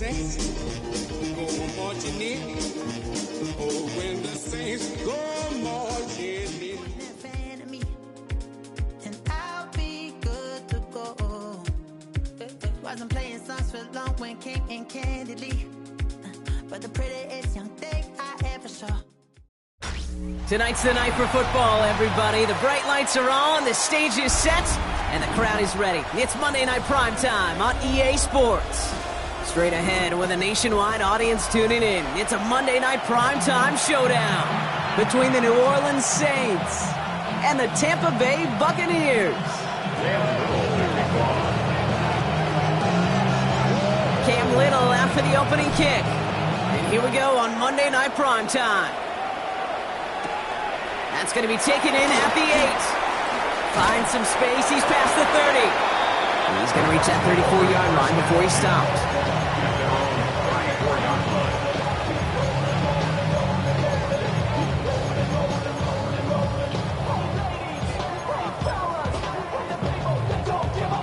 saints go marching in. Oh, when the saints go marching in. Fan of me, and I'll be good to go. Wasn't playing songs for long when came in candidly, but the prettiest young thing I ever saw. Tonight's the night for football, everybody. The bright lights are on, the stage is set, and the crowd is ready. It's Monday Night Primetime on EA Sports. Straight ahead with a nationwide audience tuning in, it's a Monday Night Primetime showdown between the New Orleans Saints and the Tampa Bay Buccaneers. Cam Little out for the opening kick. And here we go on Monday Night Primetime. That's going to be taken in at the 8. Finds some space. He's past the 30. And he's going to reach that 34-yard line before he stops.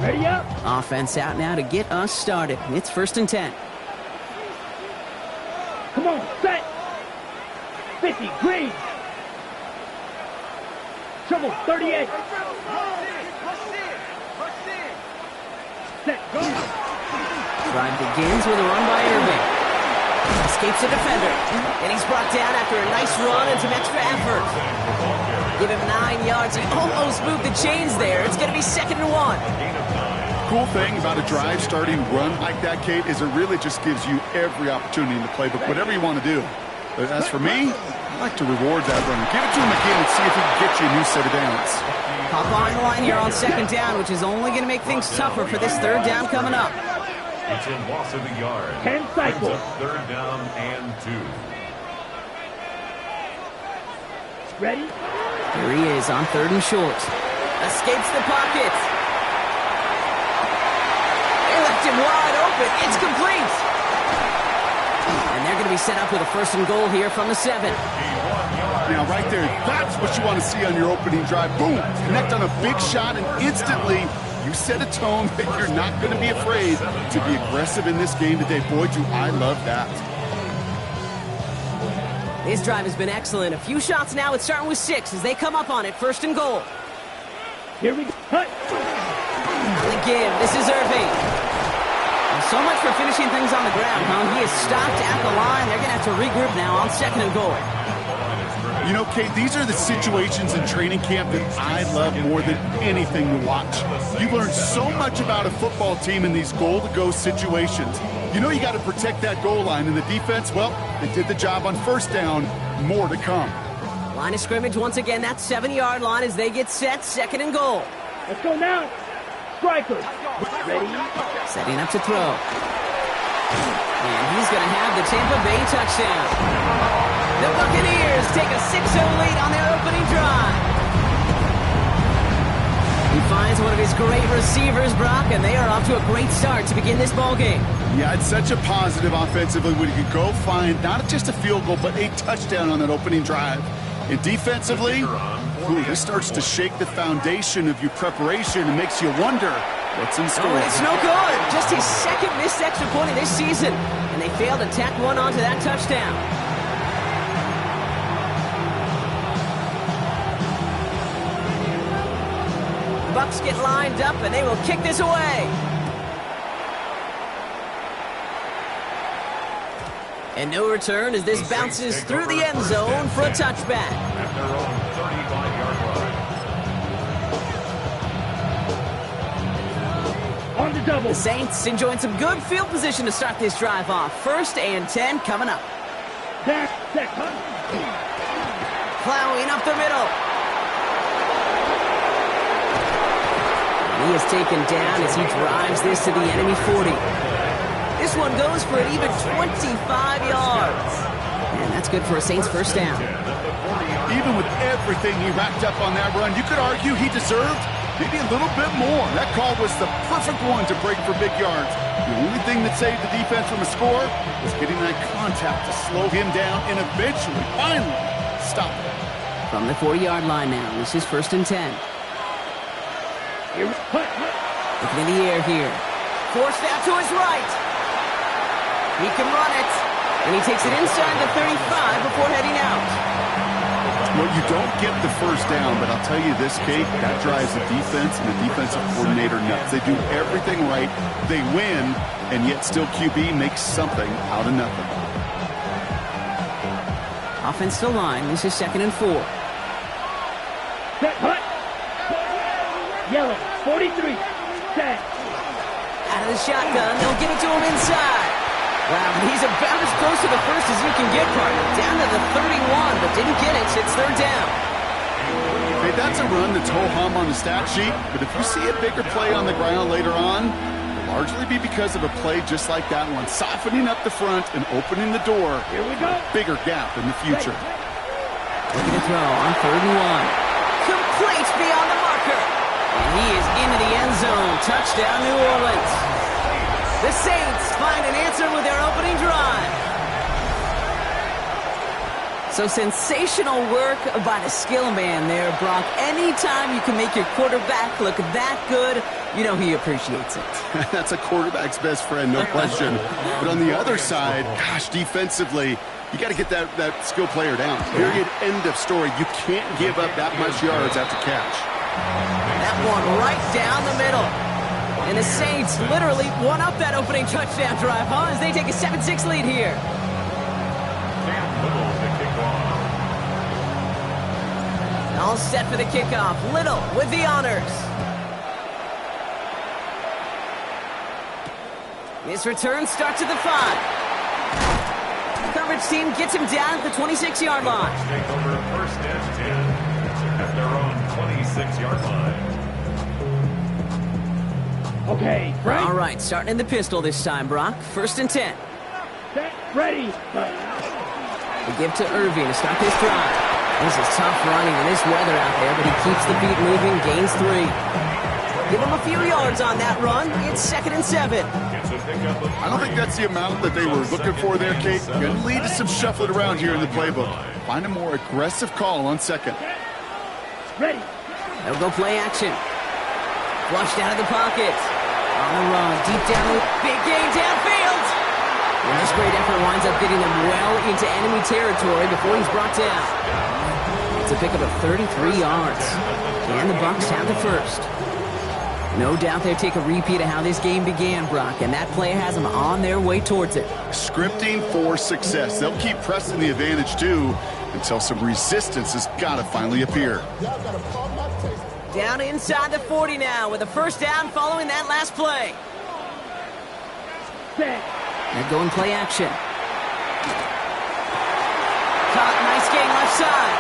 Ready up. Offense out now to get us started. It's 1st and 10. Come on, set. 50, green. Trouble, 38. Set, go. Drive begins with a run by Irving. Escapes a defender. And he's brought down after a nice run and some extra effort. Give him 9 yards. He almost moved the chains there. It's going to be 2nd and 1. Cool thing about a drive starting run like that, Kate, is it really just gives you every opportunity in the playbook, whatever you want to do. But as for me, I like to reward that runner. Give it to him again and see if he can get you a new set of downs. Hop on the line here on 2nd down, which is only going to make things tougher for this 3rd down coming up. It's a loss of a yard. 10 cycles. 3rd down and 2. Ready? Here he is on 3rd and short. Escapes the pocket. They left him wide open. It's complete. And they're going to be set up with a 1st and goal here from the 7. Now, right there, that's what you want to see on your opening drive. Boom! Connect on a big shot, and instantly you set a tone that you're not going to be afraid to be aggressive in this game today. Boy, do I love that. This drive has been excellent. A few shots now. It's starting with 6 as they come up on it. 1st and goal. Here we go. Cut. Again, this is Irving. Well, so much for finishing things on the ground, huh? He is stopped at the line. They're going to have to regroup now on 2nd and goal. You know, Kate, these are the situations in training camp that I love more than anything to watch. You learn so much about a football team in these goal-to-go situations. You know you got to protect that goal line, and the defense, well, they did the job on 1st down. More to come. Line of scrimmage once again, that 7-yard line as they get set. 2nd and goal. Let's go now. Strikers. Ready? Setting up to throw. And he's going to have the Tampa Bay touchdown. The Buccaneers take a 6-0 lead on their opening drive. He finds one of his great receivers, Brock, and they are off to a great start to begin this ball game. Yeah, it's such a positive offensively when you can go find not just a field goal, but a touchdown on that opening drive. And defensively, this starts to shake the foundation of your preparation and makes you wonder what's in store. Oh, it's no good. Just his 2nd missed extra point of this season. And they failed to tack one onto that touchdown. Bucks get lined up, and they will kick this away. And no return as this bounces through the end zone for a touchback. At their own 35-yard line. On the double. The Saints enjoying some good field position to start this drive off. 1st and 10 coming up. Back, set, cut. Plowing up the middle. He is taken down as he drives this to the enemy 40. This one goes for an even 25 yards. And that's good for a Saints 1st down. Even with everything he racked up on that run, you could argue he deserved maybe a little bit more. That call was the perfect one to break for big yards. The only thing that saved the defense from a score was getting that contact to slow him down and eventually, finally, stop it. From the 40-yard line now, this is 1st and 10. Looking in the air here. Forced out to his right. He can run it. And he takes it inside the 35 before heading out. Well, you don't get the first down, but I'll tell you this, Kate, that drives the defense and the defensive coordinator nuts. They do everything right. They win, and yet still QB makes something out of nothing. Offensive line, this is 2nd and 4. Set, hut. Yellow, 43. Set. Out of the shotgun, they'll give it to him inside. Wow, he's about as close to the first as you can get, partner. Down to the 31, but didn't get it. It's 3rd down. Hey, that's a run that's ho-hum on the stat sheet, but if you see a bigger play on the ground later on, it'll largely be because of a play just like that one, softening up the front and opening the door. Here we go. Bigger gap in the future. Looking to throw on 3rd and 1. Complete beyond the marker. And he is into the end zone. Touchdown, New Orleans. The Saints find an answer with their opening drive. So sensational work by the skill man there, Brock. Anytime you can make your quarterback look that good, you know he appreciates it. That's a quarterback's best friend, no question. But on the other side, gosh, defensively, you got to get that skill player down. Period, end of story. You can't give up that much yards after catch. That one right down the middle. And the Saints literally won up that opening touchdown drive, huh? As they take a 7-6 lead here. All set for the kickoff. Little with the honors. His return starts at the 5. The coverage team gets him down at the 26-yard line. Take over 1st and 10 at their own 26-yard line. Okay, Frank. All right, starting in the pistol this time, Brock. 1st and 10. Set, ready. They give to Irving to start this drive. This is tough running in this weather out there, but he keeps the feet moving, gains 3. Give him a few yards on that run. It's 2nd and 7. I don't think that's the amount that they were looking for there, Kate. Going to lead to some shuffling around here in the playbook. Find a more aggressive call on 2nd. Ready. They'll go play action. Flushed out of the pocket. On the run, deep down, big gain downfield. And this great effort winds up getting them well into enemy territory before he's brought down. It's a pickup of 33 yards. And the Bucs have the first. No doubt they'll take a repeat of how this game began, Brock, and that play has them on their way towards it. Scripting for success. They'll keep pressing the advantage, too, until some resistance has got to finally appear. Down inside the 40 now with a 1st down following that last play. Set. They go and play action. Caught, nice gain left side.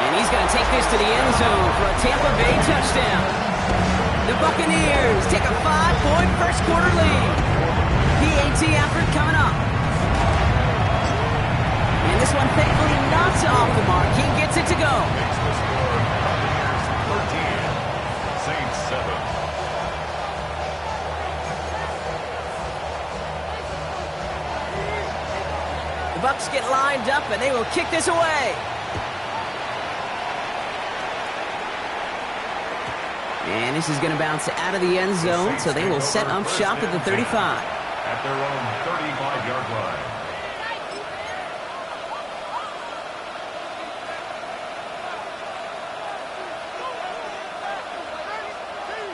And he's going to take this to the end zone for a Tampa Bay touchdown. The Buccaneers take a 5-point first quarter lead. PAT effort coming up. And this one thankfully not off the mark. He gets it to go. 13, Saints 7. The Bucs get lined up and they will kick this away. And this is going to bounce out of the end zone, so they will set up shop at the 35. At their own 35-yard line.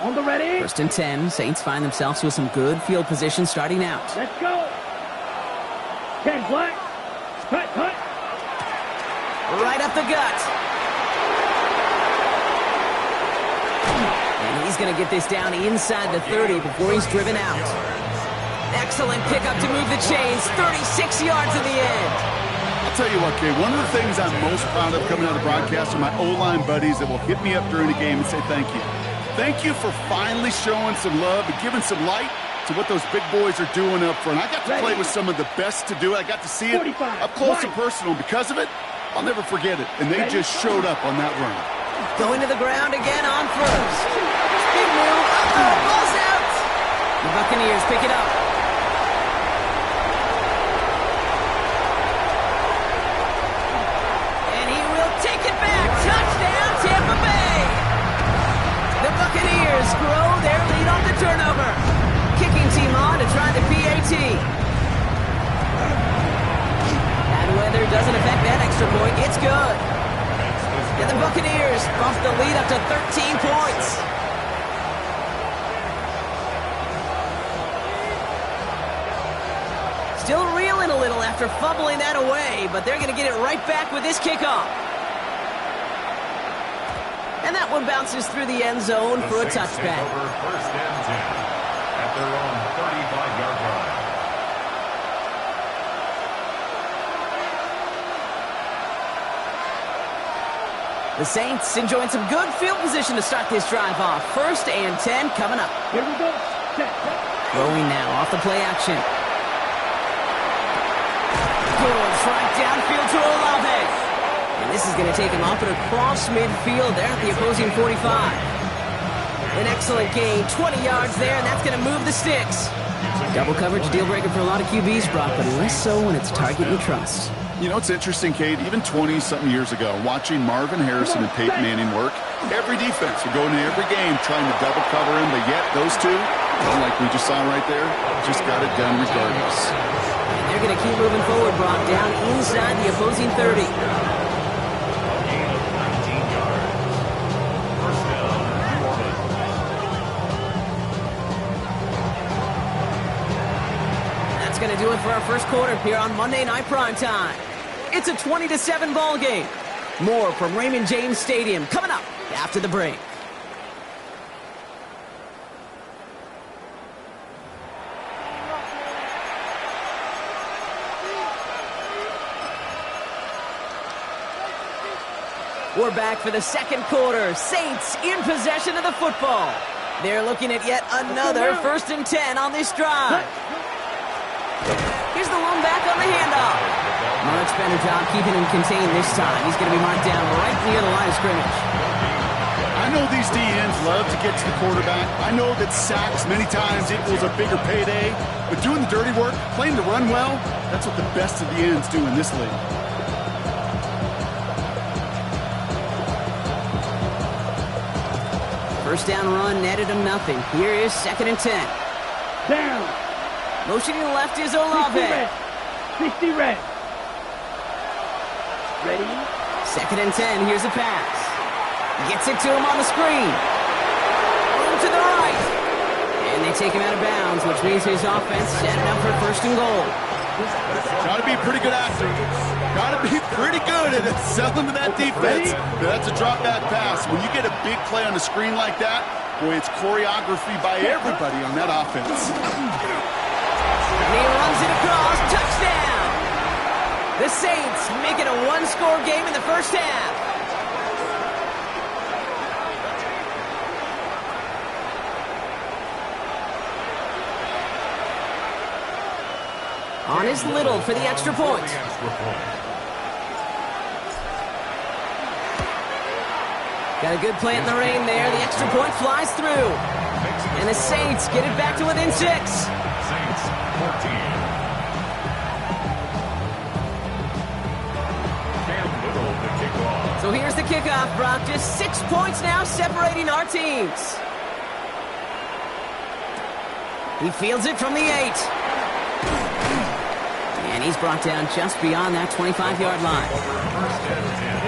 On the ready. 1st and 10. Saints find themselves with some good field position starting out. Let's go. 10 black. Cut, cut. Right up the gut. And he's going to get this down inside the 30 before he's driven out. Excellent pickup to move the chains. 36 yards in the end. I'll tell you what, Kate, one of the things I'm most proud of coming out of the broadcast are my O-line buddies that will hit me up during the game and say thank you. Thank you for finally showing some love and giving some light to what those big boys are doing up front. I got to play with some of the best to do it. I got to see it up close and personal. Because of it, I'll never forget it. And they just showed up on that run. Going to the ground again on 1st. Big move. Uh-oh, ball's out. The Buccaneers pick it up. And he will take it back. Touchdown, Tampa Bay. The Buccaneers grow their lead on the turnover. Kicking team on to try the PAT. And the Buccaneers bump the lead up to 13 points. Still reeling a little after fumbling that away, but they're going to get it right back with this kickoff. And that one bounces through the end zone for a touchback. First and 10 at their own 35-yard line. The Saints enjoying some good field position to start this drive off. First and 10 coming up. Here we go. Throwing now off the play action. Good strike downfield to Olave. And this is going to take him off and across midfield there at the opposing 45. An excellent gain, 20 yards there, and that's going to move the sticks. Double coverage deal breaker for a lot of QBs, Brock, but less so when it's target you trust. You know, it's interesting, Kate, even 20-something years ago, watching Marvin Harrison and Peyton Manning work, every defense would go into every game trying to double cover him, but yet those two, like we just saw right there, just got it done regardless. And they're going to keep moving forward, Brock, down inside the opposing 30. Going to do it for our first quarter here on Monday Night Primetime. It's a 20-7 ball game. More from Raymond James Stadium coming up after the break. We're back for the second quarter. Saints in possession of the football. They're looking at yet another first and 10 on this drive. Here's the lone back on the handoff. Much better job keeping him contained this time. He's going to be marked down right near the line of scrimmage. I know these DNs love to get to the quarterback. I know that sacks many times equals a bigger payday. But doing the dirty work, playing to run well, that's what the best of the ends do in this league. First down run netted him nothing. Here is second and 10. Down. Motioning left is Olave. 60 red. Ready? Second and 10. Here's a pass. Gets it to him on the screen. Room to the right. And they take him out of bounds, which means his offense setting up for first and goal. Got to be a pretty good actor. Got to be pretty good at selling to that defense. That's a drop back pass. When you get a big play on the screen like that, boy, it's choreography by everybody on that offense. And he runs it across. Touchdown! The Saints make it a one-score game in the first half. On is Little for the extra point. Got a good play in the rain there. The extra point flies through. And the Saints get it back to within 6. Saints 14. So here's the kickoff, Brock. Just 6 points now separating our teams. He fields it from the 8. And he's brought down just beyond that 25-yard line. First and 10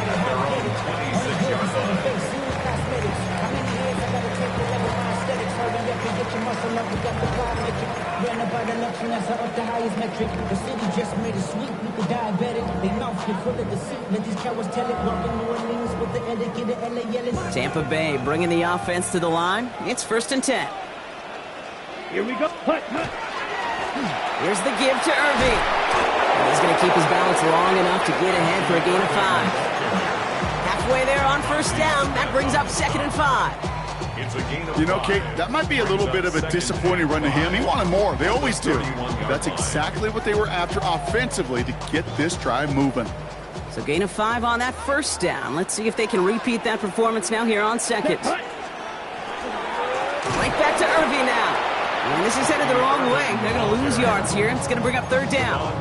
at their own 26-yard line. Tampa Bay bringing the offense to the line. It's first and 10. Here we go. Here's the give to Irving. He's going to keep his balance long enough to get ahead for a gain of 5. Halfway there on first down. That brings up second and 5. You know, Kate, that might be a little bit of a disappointing run to him. He wanted more. They always do. That's exactly what they were after offensively to get this drive moving. So gain of 5 on that first down. Let's see if they can repeat that performance now here on second. Right back to Irving now. And this is headed the wrong way. They're going to lose yards here. It's going to bring up third down.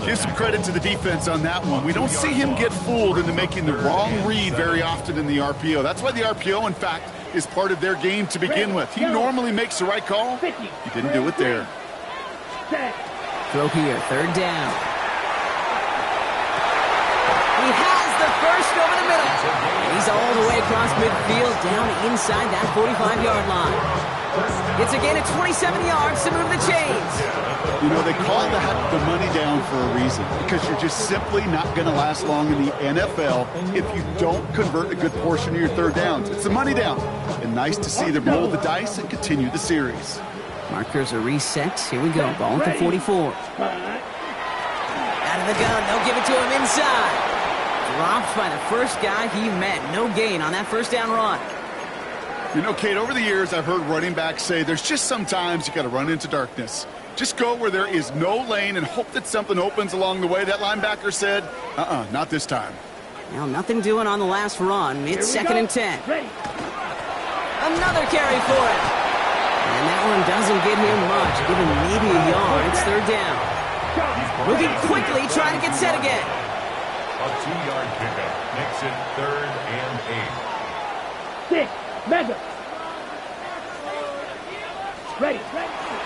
Give some credit to the defense on that one. We don't see him get fooled into making the wrong read very often in the RPO. That's why the RPO, in fact, is part of their game to begin with. He normally makes the right call. He didn't do it there. Throw here, third down. He has the first over And he's all the way across midfield, down inside that 45-yard line. It's a gain of 27 yards to move the chains. You know, they call that the money down for a reason, because you're just simply not going to last long in the NFL if you don't convert a good portion of your third downs. It's the money down. And nice to see them roll the dice and continue the series. Markers are reset. Here we go. Ball at the 44. Out of the gun. They'll give it to him inside. Dropped by the first guy he met. No gain on that first down run. You know, Kate, over the years, I've heard running backs say there's just sometimes you got to run into darkness. Just go where there is no lane and hope that something opens along the way. That linebacker said, not this time. Now, nothing doing on the last run. It's 2nd and 10. Ready. Another carry for him. And that one doesn't get him much. Give him maybe a yard. It's 3rd down. Moving quickly, trying to get set again. A 2-yard pickup makes it 3rd and 8. 6. Mega. Ready.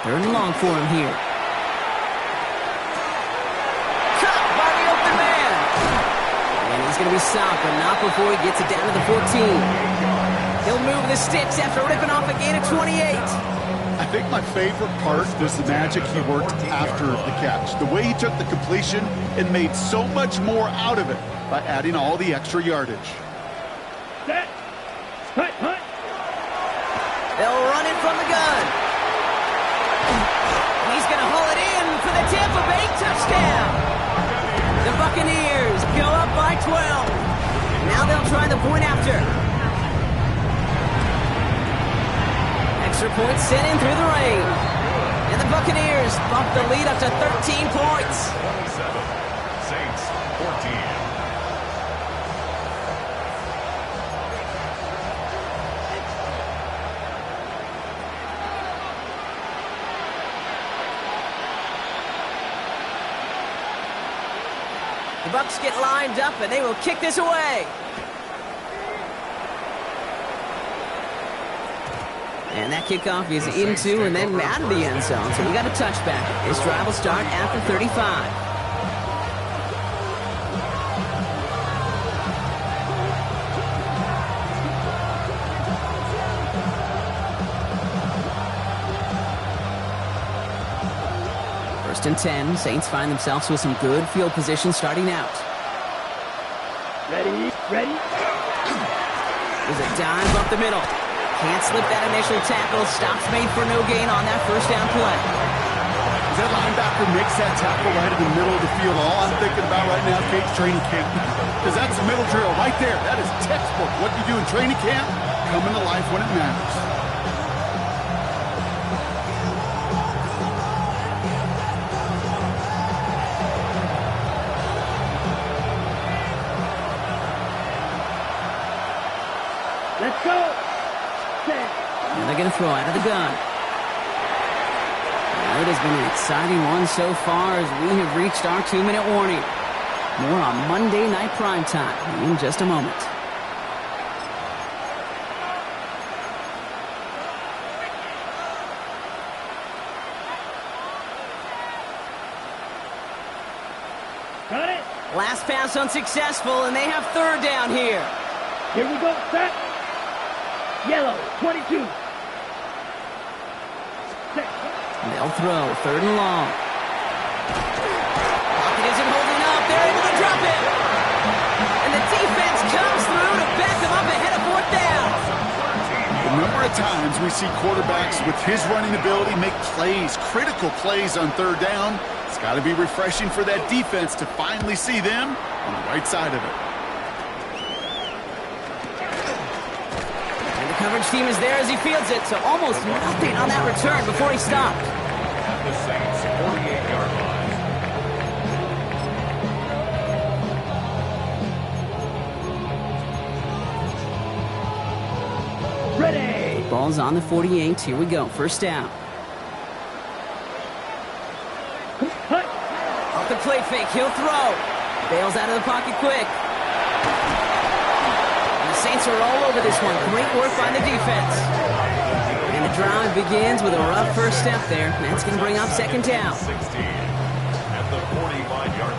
3rd and long for him here. Caught by the open man. And he's going to be stopped, but not before he gets it down to the 14. He'll move the sticks after ripping off a gain of 28. I think my favorite part was the magic he worked after the catch. The way he took the completion and made so much more out of it by adding all the extra yardage. Set. Hut, hut. They'll run it from the gun. He's going to haul it in for the Tampa Bay touchdown. The Buccaneers go up by 12. Now they'll try the point after. Extra point sent in through the rain. And the Buccaneers bump the lead up to 13 points. 27. Saints 14. The Bucs get lined up, and they will kick this away. And that kickoff is into and then out of the end zone. So we got a touchback. This drive will start at the 35. First and 10. Saints find themselves with some good field position starting out. Ready. Ready. There's a dive up the middle. Can't slip that initial tackle. Stops made for no gain on that first down play. As that linebacker makes that tackle right in the middle of the field, all I'm thinking about right now, Kate, training camp. Because that's the middle drill right there. That is textbook. What you do in training camp, coming to life when it matters. Let's go. And they're going to throw out of the gun. Well, it has been an exciting one so far as we have reached our 2-minute warning. More on Monday Night Primetime in just a moment. Got it. Last pass unsuccessful, and they have 3rd down here. Here we go. Set. Yellow. 22. They'll throw 3rd and long. Pocket isn't holding up. They're able to drop it. And the defense comes through to back them up ahead of 4th down. The number of times we see quarterbacks with his running ability make plays, critical plays on 3rd down. It's got to be refreshing for that defense to finally see them on the right side of it. Coverage team is there as he fields it, so almost nothing on that return before he stopped. At the Saints 48-yard line. Ready. Ball's on the 48. Here we go. First down. Hut. Off the play fake. He'll throw. Bails out of the pocket quick. Saints are all over this one. Great work by the defense. And the drive begins with a rough first step there. That's going to bring up 2nd down. 16 at the 45-yard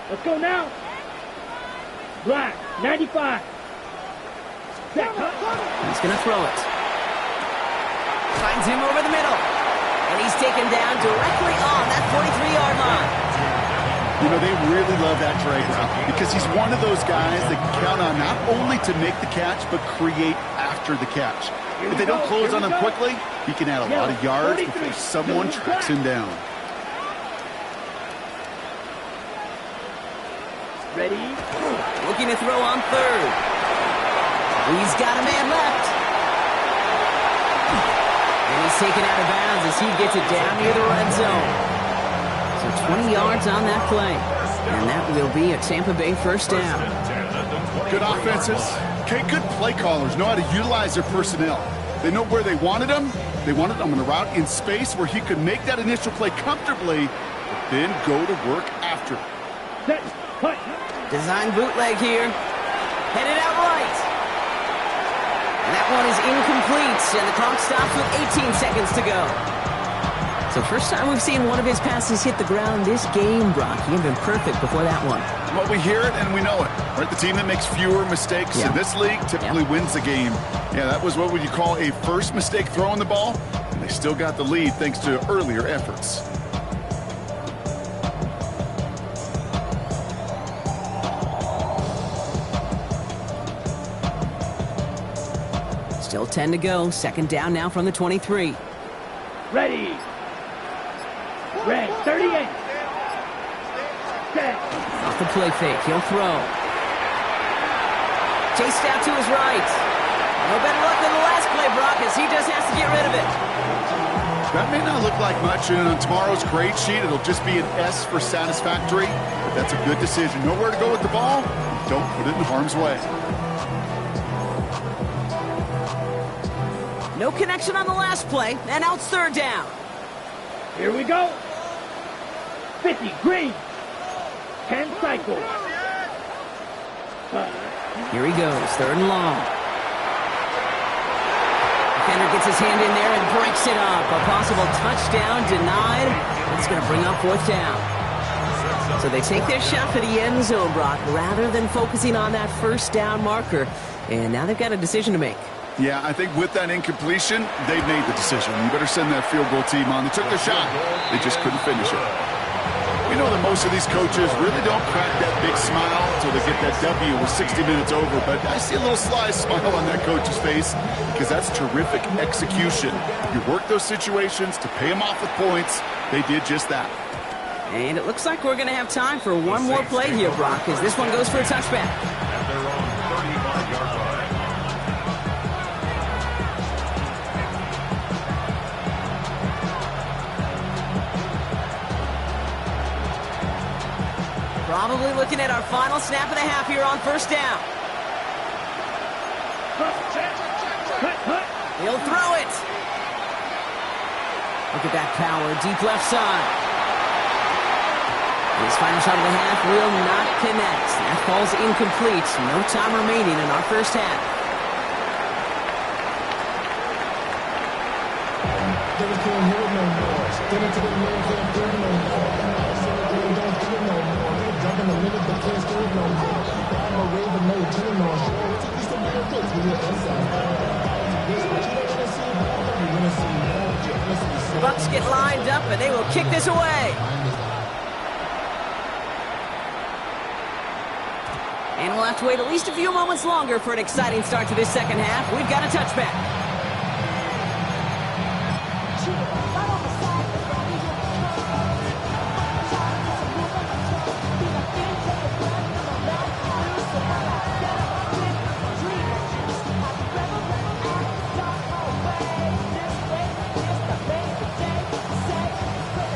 Let's go now. Black, 95. Set, cut. He's going to throw it. Finds him over the middle. And he's taken down directly on that 43-yard line. You know, they really love that drag route because he's one of those guys that can count on not only to make the catch, but create after the catch. If they don't close on him quickly, he can add a lot of yards before someone tracks him down. Ready? Looking to throw on third. He's got a man left. And he's taken out of bounds as he gets it down near the red zone. So 20 yards on that play. And that will be a Tampa Bay first down. Good offenses. Okay, good play callers know how to utilize their personnel. They know where they wanted him. They wanted him on a route in space where he could make that initial play comfortably, but then go to work after. Set, cut. Design bootleg here. Headed out right. And that one is incomplete, and the clock stops with 18 seconds to go. So first time we've seen one of his passes hit the ground this game, Brock. He had been perfect before that one. Well, we hear it and we know it. Right? The team that makes fewer mistakes in this league typically wins the game. Yeah, that was what would you call a first mistake throwing the ball, and they still got the lead thanks to earlier efforts. Still 10 to go. Second down now from the 23. Ready. Red, 38. Set. Off the play fake. He'll throw. Chased out to his right. No better luck than the last play, Brock, as he just has to get rid of it. That may not look like much, and on tomorrow's grade sheet, it'll just be an S for satisfactory, but that's a good decision. Know where to go with the ball, don't put it in harm's way. No connection on the last play, and now it's third down. Here we go. 50, green. 10 cycles. Here he goes, third and long. Defender gets his hand in there and breaks it up. A possible touchdown denied. It's going to bring up fourth down. So they take their shot for the end zone, Brock, rather than focusing on that first down marker. And now they've got a decision to make. Yeah, I think with that incompletion, they've made the decision. You better send that field goal team on. They took their shot. They just couldn't finish it. We know that most of these coaches really don't crack that big smile until they get that W with 60 minutes over, but I see a little sly smile on that coach's face because that's terrific execution. You work those situations to pay them off with points. They did just that. And it looks like we're going to have time for one more play here, Brock, as this one goes for a touchback. At their own 35-yard line. Probably looking at our final snap of the half here on first down. He'll throw it. Look at that power, deep left side. His final shot of the half will not connect. That falls incomplete. No time remaining in our first half. The Bucks get lined up and they will kick this away. And we'll have to wait at least a few moments longer for an exciting start to this second half. We've got a touchback.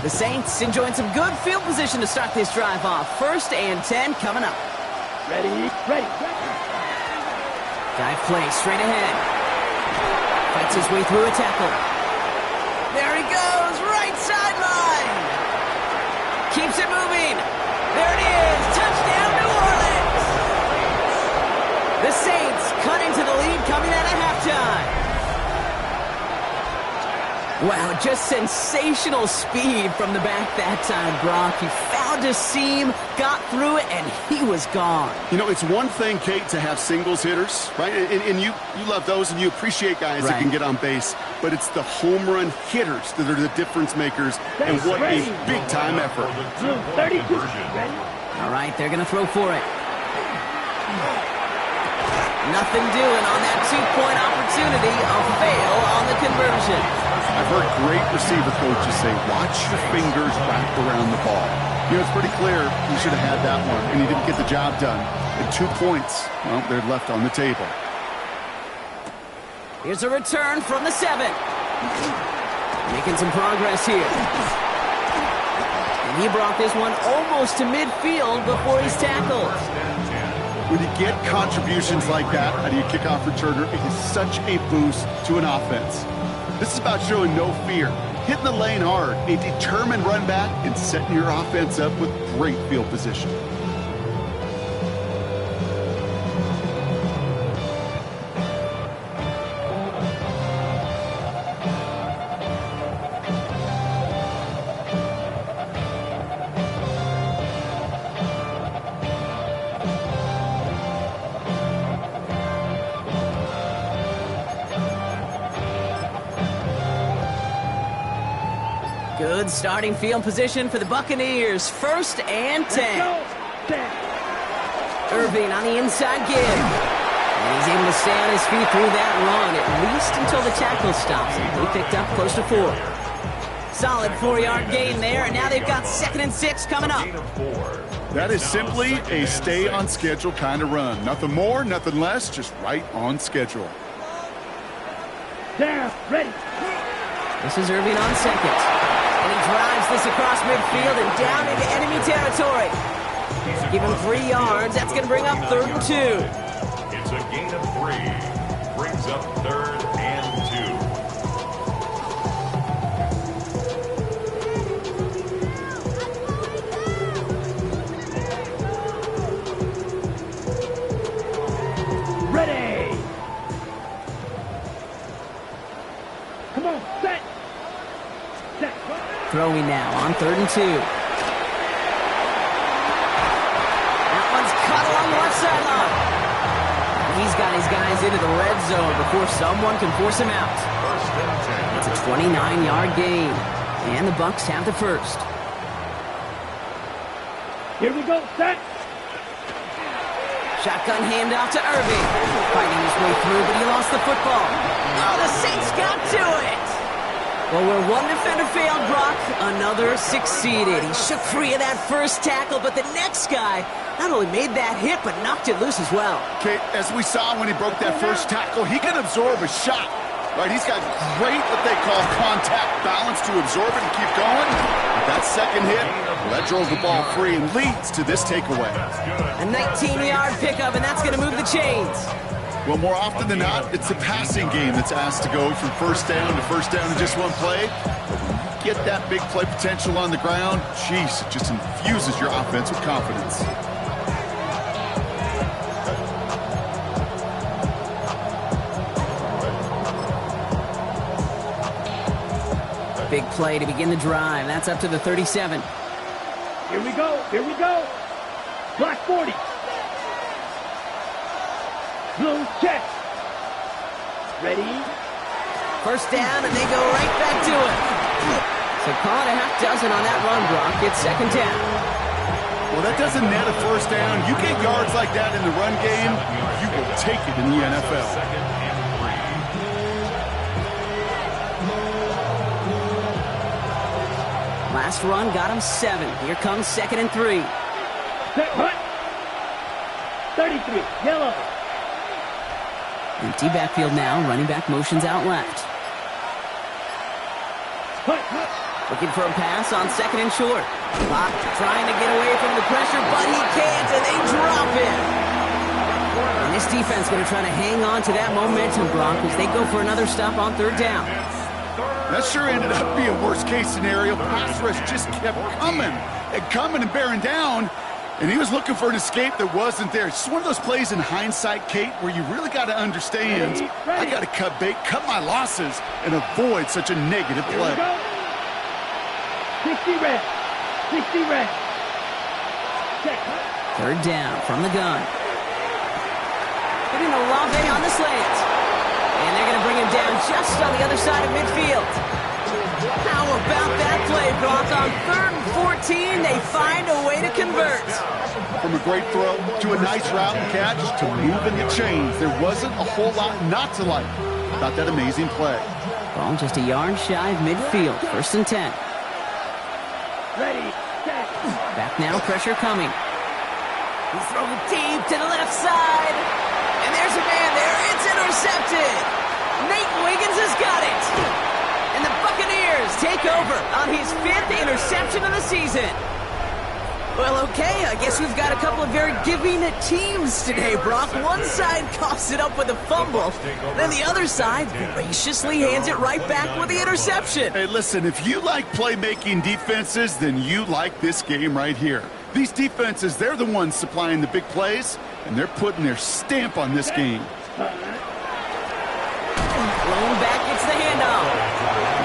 The Saints enjoying some good field position to start this drive off. 1st and 10 coming up. Ready. Dive play straight ahead. Fights his way through a tackle. There he goes, right sideline. Keeps it moving. There it is, touchdown New Orleans. The Saints cut into the lead coming out of halftime. Wow, just sensational speed from the back that time, Brock. He found a seam, got through it, and he was gone. You know, it's one thing, Kate, to have singles hitters, right? And you love those, and you appreciate guys that can get on base. But it's the home run hitters that are the difference makers, and what a big-time effort. 32. All right, they're going to throw for it. Nothing doing on that two-point opportunity. A fail on the conversion. I've heard great receiver coaches say, watch your fingers wrapped around the ball. You know, it's pretty clear he should have had that one, and he didn't get the job done. And 2 points, well, they're left on the table. Here's a return from the 7. Making some progress here. And he brought this one almost to midfield before he's tackled. When you get contributions like that out of your kickoff returner, it is such a boost to an offense. This is about showing no fear, hitting the lane hard, a determined run back, and setting your offense up with great field position. Good starting field position for the Buccaneers. 1st and 10. Irving on the inside give. And he's able to stay on his feet through that run, at least until the tackle stops him. He picked up close to 4. Solid 4-yard gain there, and now they've got 2nd and 6 coming up. That is simply a stay on schedule kind of run. Nothing more, nothing less, just right on schedule. Down, ready. This is Irving on 2nd. And he drives this across midfield and down into enemy territory. Give him 3 yards. That's going to bring up 3rd and 2. It's a gain of 3. Brings up 3rd and 2. Ready. Come on, set. Set. Throwing now on 3rd and 2. That one's cut along the left sideline. He's got his guys into the red zone before someone can force him out. It's a 29-yard gain, and the Bucs have the first. Here we go, set. Shotgun handoff to Irving. Fighting his way through, but he lost the football. Oh, the Saints got to it. Well, where one defender failed, Brock, another succeeded. He shook free of that first tackle, but the next guy not only made that hit, but knocked it loose as well. Okay, as we saw when he broke that first tackle, he can absorb a shot, right? He's got great, what they call contact balance to absorb it and keep going. But that second hit, well, that drove the ball free and leads to this takeaway. A 19-yard pickup, and that's going to move the chains. Well, more often than not, it's the passing game that's asked to go from first down in just one play. But when you get that big play potential on the ground, geez, it just infuses your offense with confidence. Big play to begin the drive. That's up to the 37. Here we go. Here we go. Black 40. Blue check. Ready? First down, and they go right back to it. So call it a half dozen on that run, Brock. It's 2nd down. Well, that doesn't net a first down. You get yards like that in the run game, you will take it in the NFL. Last run got him 7. Here comes 2nd and 3. Set, hut. 33, yellow. Empty backfield now. Running back motions out left. Hut, hut. Looking for a pass on 2nd and short. Clock trying to get away from the pressure, but he can't, and they drop him. And this defense going to try to hang on to that momentum, Brock, as they go for another stop on 3rd down. That sure ended up being worst-case scenario. Pass rush just kept coming and bearing down. And he was looking for an escape that wasn't there. It's just one of those plays in hindsight, Kate, where you really got to understand, I got to cut bait, cut my losses, and avoid such a negative play. 60 red. 60 red. Check. Third down from the gun. Putting Olave on the slant. And they're going to bring him down just on the other side of midfield. How about that play, Brock? On 3rd and 14, they find a way to convert. From a great throw to a nice route and catch to moving the chains, there wasn't a whole lot not to like about that amazing play. Ball just a yard shy of midfield. 1st and 10. Ready, set. Back now, pressure coming. He's thrown deep to the left side. And there's a man there. It's intercepted. Nate Wiggins has got it. And the Buccaneers take over on his 5th interception of the season. Well, okay, I guess we've got a couple of very giving teams today, Brock. One side coughs it up with a fumble, then the other side graciously hands it right back with the interception. Hey, listen, if you like playmaking defenses, then you like this game right here. These defenses, they're the ones supplying the big plays, and they're putting their stamp on this game. Blown back, it's the handoff.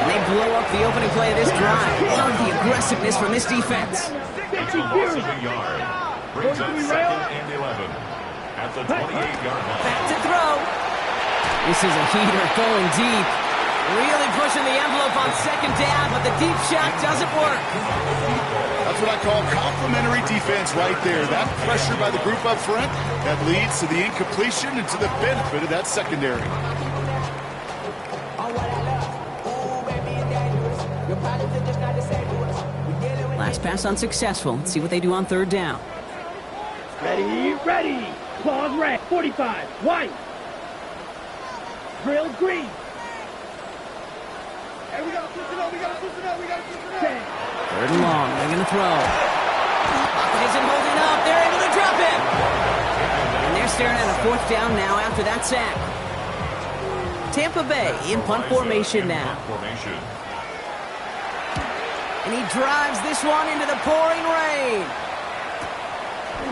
And they blow up the opening play of this drive. Love the aggressiveness from this defense. It's a loss of a yard. Brings up 2nd and 11 at the 28-yard line. Back to throw. This is a heater going deep. Really pushing the envelope on 2nd down, but the deep shot doesn't work. That's what I call complimentary defense right there. That pressure by the group up front, that leads to the incompletion and to the benefit of that secondary. Last pass unsuccessful. Let's see what they do on 3rd down. Ready, ready. Claws red. 45. White. Drill green. Hey, we got to switch it up. We got to switch it up. We got to switch it up. 3rd and long. They're going to throw. Isn't holding up. They're able to drop him. And they're staring at a 4th down now after that sack. Tampa Bay in punt formation now. And he drives this one into the pouring rain.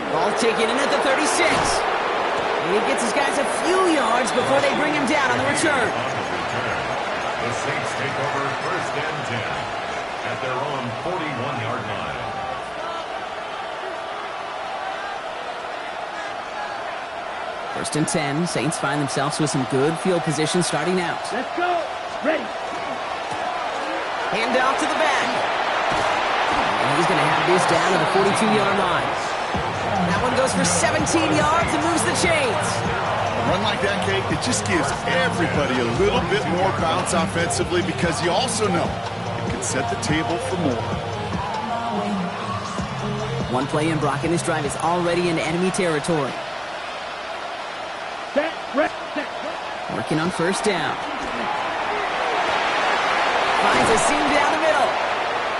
Ball taken in at the 36. And he gets his guys a few yards before they bring him down on the return. The Saints take over 1st and 10 at their own 41-yard line. First and 10. Saints find themselves with some good field position starting out. Let's go. Ready. Hand off to the back. He's going to have this down to the 42-yard line. That one goes for 17 yards and moves the chains. A run like that, Kate, it just gives everybody a little bit more bounce offensively because you also know it can set the table for more. One play in Brock, and this drive is already into enemy territory. Set, set. Working on 1st down. Finds a seam down the middle.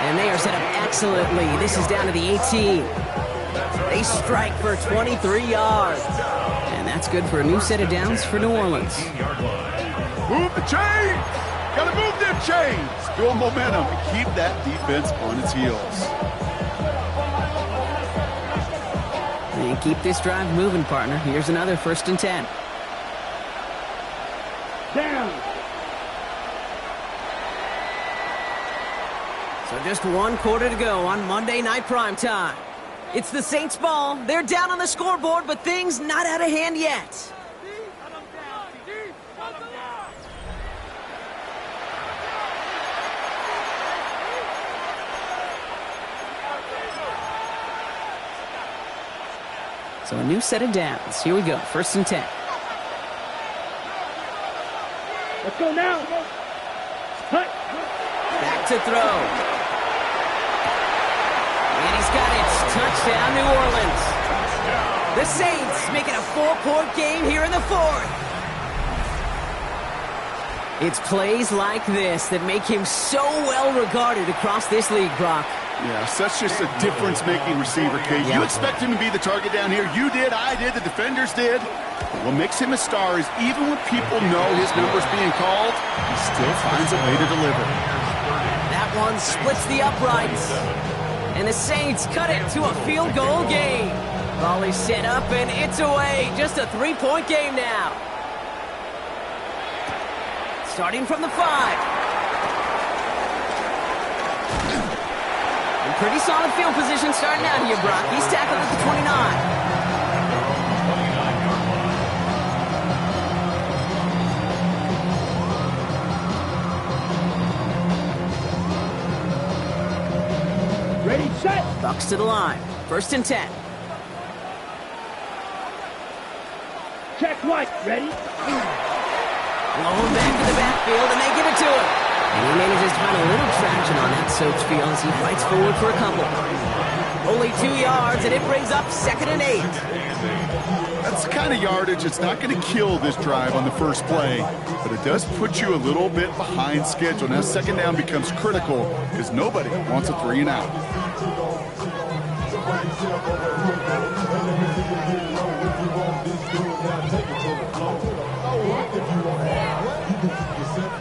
And they are set up excellently. This is down to the 18. They strike for 23 yards. And that's good for a new set of downs for New Orleans. Move the chains! Gotta move them chains! Build momentum and keep that defense on its heels. And keep this drive moving, partner. Here's another 1st and 10. Down. So just 1 quarter to go on Monday Night Primetime. It's the Saints ball. They're down on the scoreboard, but things not out of hand yet. So a new set of downs. Here we go. 1st and 10. Let's go now. Hut. Back to throw. And he's got it. Touchdown, New Orleans. The Saints making a 4-point game here in the 4th. It's plays like this that make him so well regarded across this league, Brock. Yeah, such just a difference-making receiver, Kate. You expect him to be the target down here. You did, I did, the defenders did. But what makes him a star is even when people know his number's being called, he still finds a way to deliver. That one splits the uprights. And the Saints cut it to a field goal game. Ball is set up and it's away. Just a 3-point game now. Starting from the 5. And pretty solid field position starting out here, Brock. He's tackled at the 29. Ready, set. Bucks to the line. 1st and 10. Check right. Ready? Blown back to the backfield, and they give it to him. And he manages to find a little traction on that soaked field as he fights forward for a couple. Only 2 yards, and it brings up 2nd and 8. That's the kind of yardage it's not going to kill this drive on the first play, but it does put you a little bit behind schedule. Now 2nd down becomes critical because nobody wants a 3 and out.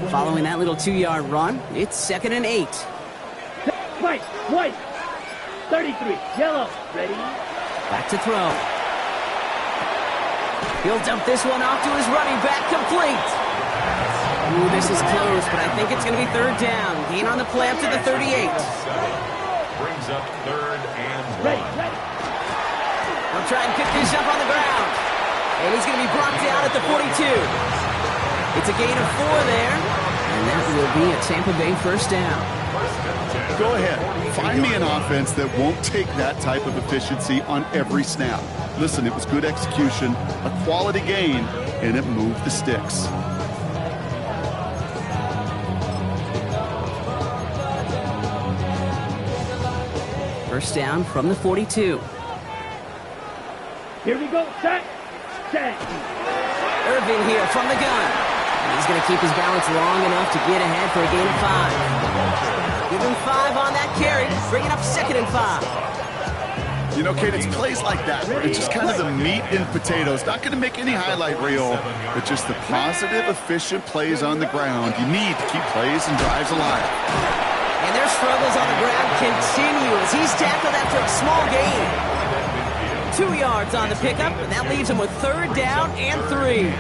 Following that little 2-yard run, it's 2nd and 8. White. 33. Yellow. Ready? Back to throw. He'll dump this one off to his running back, complete. Ooh, this is close, but I think it's going to be 3rd down. Gain on the play up to the 38. Brings up 3rd and 1. Ready. He'll try and pick this up on the ground. And he's going to be brought down at the 42. It's a gain of 4 there. And that will be a Tampa Bay 1st down. Go ahead. Find me an offense that won't take that type of efficiency on every snap. Listen, it was good execution, a quality gain, and it moved the sticks. First down from the 42. Here we go. Set. Irving here from the gun. And he's going to keep his balance long enough to get ahead for a gain of 5. Give him 5 on that carry, bringing up 2nd and 5. You know, Kate, it's plays like that. It's just kind of the meat and potatoes. Not going to make any highlight reel, but just the positive, efficient plays on the ground. You need to keep plays and drives alive. And their struggles on the ground continue as he's tackled after a small gain. 2 yards on the pickup, and that leaves him with 3rd down and 3.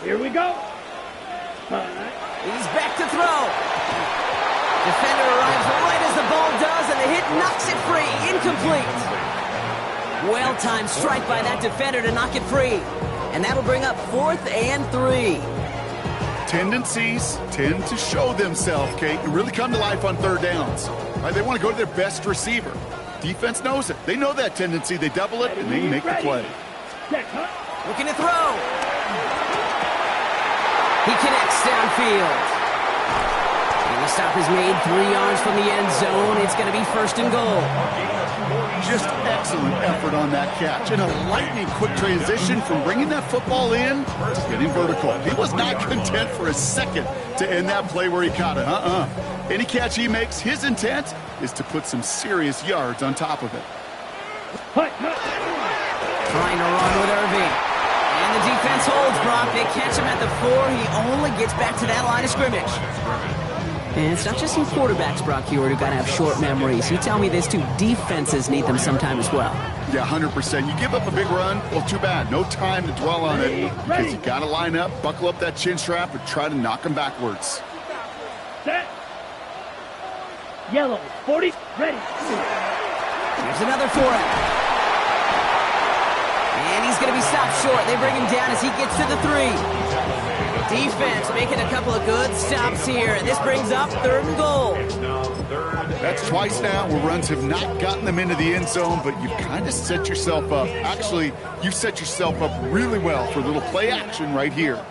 Here we go. He's back to throw. Defender arrives right as the ball does, and the hit knocks it free. Incomplete. Well-timed strike by that defender to knock it free. And that'll bring up 4th and 3. Tendencies tend to show themselves, Kate, and really come to life on 3rd downs. Right? They want to go to their best receiver. Defense knows it. They know that tendency. They double it, and they make the play. Looking to throw. He connects downfield. And the stop is made 3 yards from the end zone. It's going to be 1st and goal. Just excellent effort on that catch. And a lightning quick transition from bringing that football in to getting vertical. He was not content for a second to end that play where he caught it. Any catch he makes, his intent is to put some serious yards on top of it. Trying to run with Irving. And the defense holds, Brock. They catch him at the 4. He only gets back to that line of scrimmage. And it's not just some quarterbacks, Brock Hewitt, who got to have short memories. You tell me this too, defenses need them sometime as well. Yeah, 100%. You give up a big run, well, too bad. No time to dwell on it because you got to line up, buckle up that chin strap, and try to knock them backwards. Set. Yellow. 40. Ready. Here's another for him. And he's going to be stopped short. They bring him down as he gets to the 3. Defense making a couple of good stops here. And this brings up 3rd and goal. That's twice now where runs have not gotten them into the end zone, but you've kind of set yourself up. Actually, you've set yourself up really well for a little play action right here.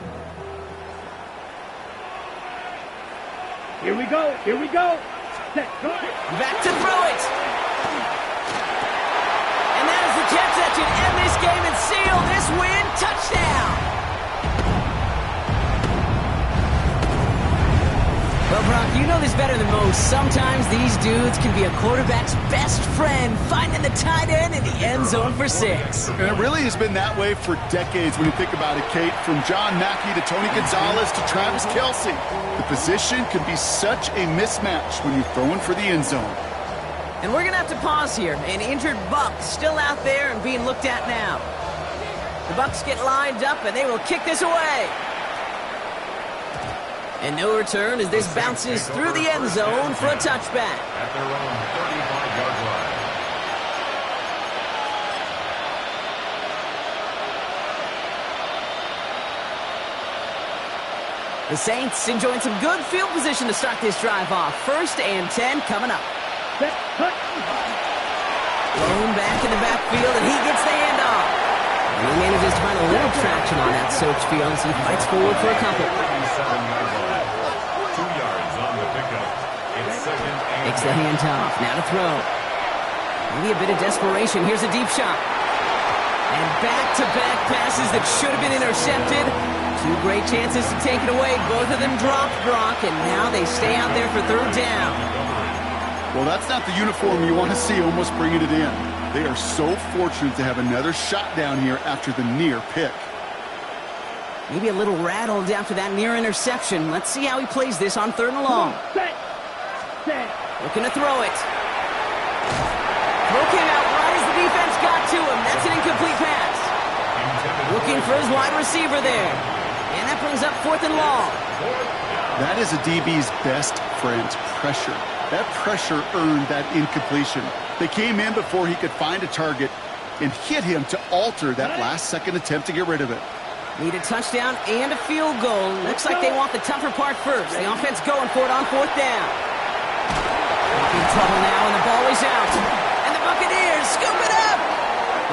Here we go. Set. Back to throw it. And that is the catch that should end this game and seal this win. Touchdown. Well, Brock, you know this better than most. Sometimes these dudes can be a quarterback's best friend, finding the tight end in the end zone for 6. And it really has been that way for decades when you think about it, Kate. From John Mackey to Tony Gonzalez to Travis Kelce. The position can be such a mismatch when you're throwing for the end zone. And we're going to have to pause here. An injured Buck still out there and being looked at now. The Bucks get lined up, and they will kick this away. And no return as this bounces through the end zone for a touchback. At their own 35-yard line. The Saints enjoying some good field position to start this drive off. 1st and 10 coming up. Blown back in the backfield, and he gets the handoff. And he manages to find a little traction on that search field as he fights forward for a couple. 37-yard line. 2 yards on the pickup. It's 2nd and Makes the handoff. Now to throw. Maybe a bit of desperation. Here's a deep shot. And back-to-back passes that should have been intercepted. 2 great chances to take it away. Both of them dropped, Brock, and now they stay out there for 3rd down. Well, that's not the uniform you want to see almost bringing it in. They are so fortunate to have another shot down here after the near pick. Maybe a little rattled after that near interception. Let's see how he plays this on 3rd and long. Looking to throw it. Throw came out right as the defense got to him. That's an incomplete pass. Looking for his wide receiver there. And that brings up 4th and long. That is a DB's best friend, pressure. That pressure earned that incompletion. They came in before he could find a target and hit him to alter that last-second attempt to get rid of it. Need a touchdown and a field goal. Looks like they want the tougher part first. The offense going for it on 4th down. In trouble now, and the ball is out. And the Buccaneers scoop it up.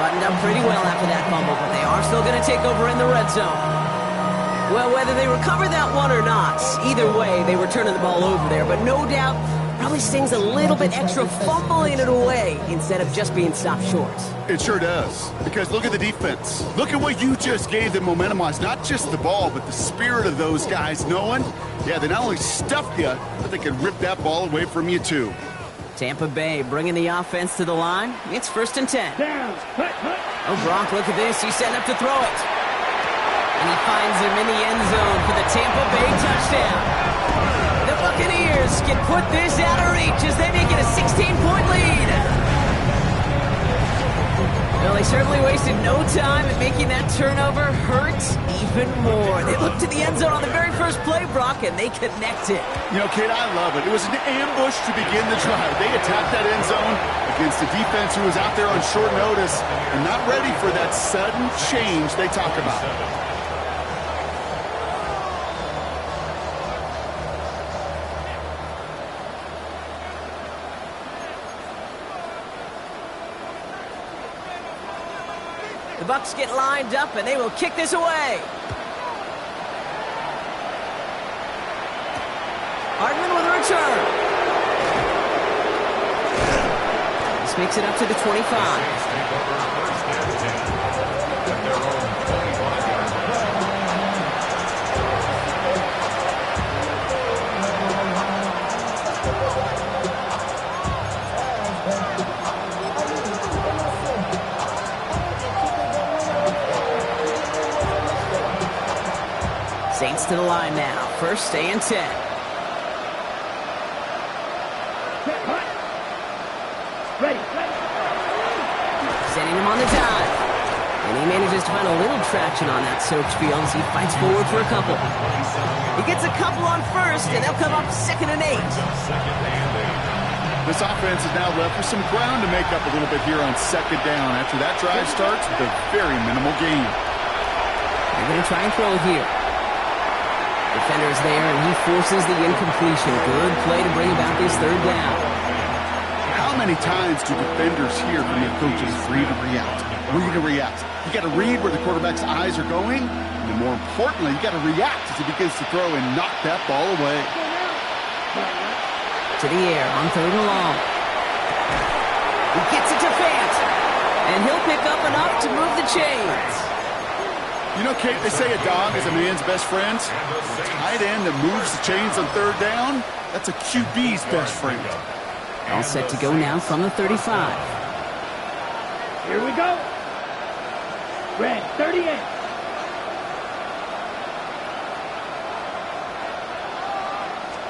Buttoned up pretty well after that fumble, but they are still going to take over in the red zone. Well, whether they recover that one or not, either way, they were turning the ball over there. But no doubt, probably stings a little bit extra fumbling it away instead of just being stopped short. It sure does, because look at the defense. Look at what you just gave them momentum-wise. Not just the ball, but the spirit of those guys knowing, yeah, they not only stuffed you, but they can rip that ball away from you too. Tampa Bay bringing the offense to the line. It's 1st and 10. Oh, Brock, look at this. He's setting up to throw it. And he finds him in the end zone for the Tampa Bay touchdown. The Buccaneers can put this out of reach as they make it a 16-point lead. Well, they certainly wasted no time in making that turnover hurt even more. They looked to the end zone on the very first play, Brock, and they connected. You know, Kate, I love it. It was an ambush to begin the drive. They attacked that end zone against a defense who was out there on short notice and not ready for that sudden change they talk about. The Bucs get lined up, and they will kick this away. Hardman with a return. This makes it up to the 25. Saints to the line now. 1st and 10. Sending him on the dive. And he manages to find a little traction on that search field as he fights forward for a couple. He gets a couple on 1st, and they'll come up 2nd and 8. This offense is now left with some ground to make up a little bit here on 2nd down after that drive starts with a very minimal gain. They're going to try and throw here. Defender's there, and he forces the incompletion. Good play to bring about this 3rd down. How many times do defenders hear from their coaches, read and react? Read and react. You got to read where the quarterback's eyes are going, and then more importantly, you got to react as he begins to throw and knock that ball away. To the air on 3rd and long. He gets it to Fant, and he'll pick up enough to move the chains. You know, Kate, they say a dog is a man's best friend. A tight end that moves the chains on third down, that's a QB's best friend. All set to go now from the 35. Here we go. Red 38.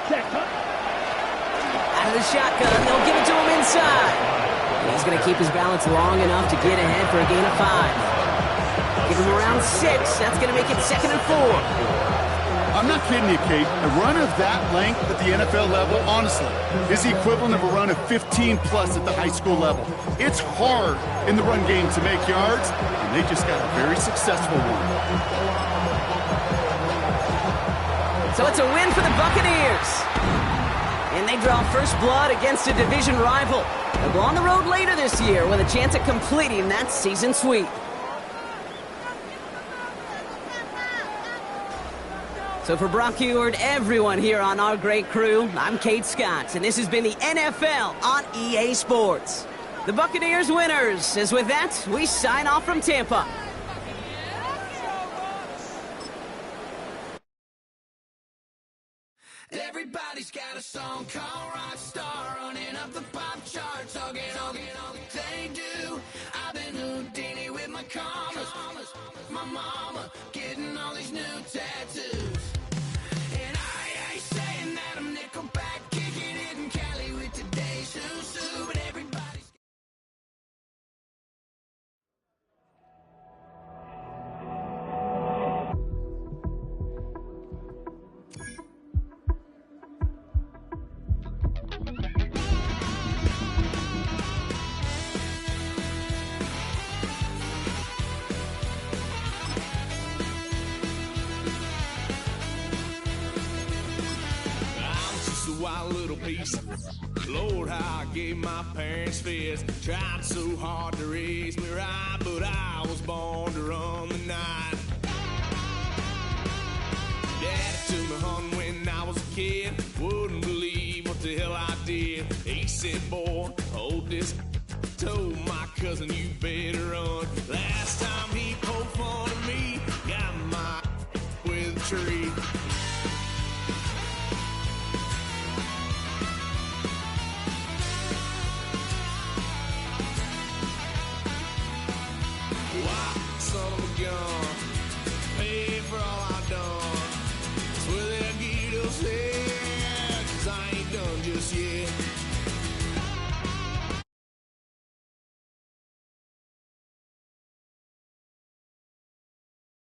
Check. Out of the shotgun, they'll give it to him inside. And he's going to keep his balance long enough to get ahead for a gain of 5. Give him around 6. That's going to make it 2nd and 4. I'm not kidding you, Kate. A run of that length at the NFL level, honestly, is the equivalent of a run of 15-plus at the high school level. It's hard in the run game to make yards, and they just got a very successful one. So it's a win for the Buccaneers. And they draw first blood against a division rival. They'll go on the road later this year with a chance at completing that season sweep. So for Brock Heward, everyone here on our great crew, I'm Kate Scott, and this has been the NFL on EA Sports. The Buccaneers winners, as with that, we sign off from Tampa. Everybody's got a song called Rockstar, running up the pop charts, all they do. I've been Houdini with my commas, my mama getting all these new tattoos. And I ain't saying that I'm Nickelback, kicking it in Cali with today's Susu, but everybody's... Wild little piece. Lord, how I gave my parents fist. Tried so hard to raise me right, but I was born to run the night. Daddy took me hunting when I was a kid. Wouldn't believe what the hell I did. He said, boy, hold this. Told my cousin, you better run.